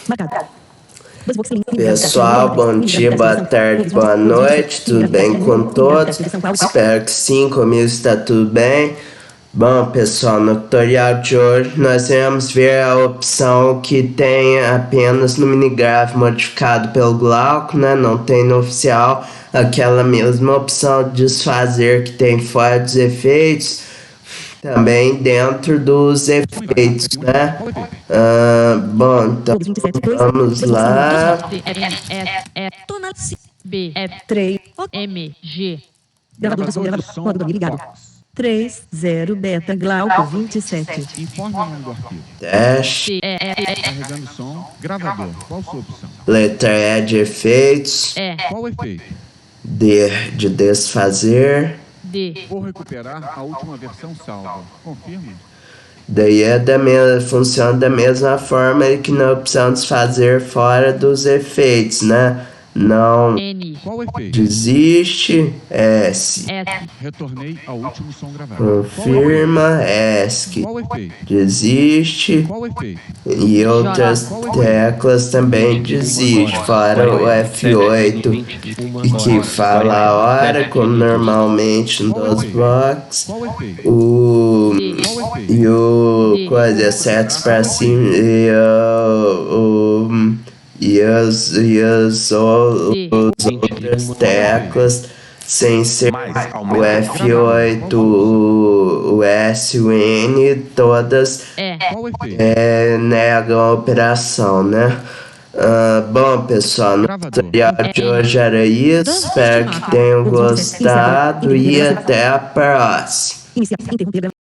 Marcado. Dosvox, Pessoal, bom dia, boa tarde, boa noite, tudo bem com todos? Espero que sim, comigo está tudo bem. Bom, pessoal, no tutorial de hoje nós iremos ver a opção que tem apenas no minigrav modificado pelo Glauco, né? Não tem no oficial, aquela mesma opção de desfazer que tem fora dos efeitos, também dentro dos efeitos, né? Bom, então vamos lá. B, 3, M, G. Gravador de som, gravador, modo ligado. 30 beta Glauco 27. Informe o nome do arquivo. Deixe. Carregando som. Gravador. Qual sua opção? Letra E de efeitos. Qual efeito? D de desfazer. D. Vou recuperar a última versão salva. Confirma? Daí funciona da mesma forma que na opção desfazer fora dos efeitos, né? Não N. Qual efeito? desiste, S. Retornei ao último som gravado. Confirma, ESC. Qual efeito? Desiste. Qual efeito? E outras teclas também desiste, fora o F8, que fala a hora, como normalmente no dosvox. Qual efeito? E o coisa, setas para cima e as outras teclas, sem ser o F8, o S, o N, todas Qual efeito? negam a operação, né? Bom, pessoal, no tutorial de hoje era isso. Espero que tenham gostado e até a próxima.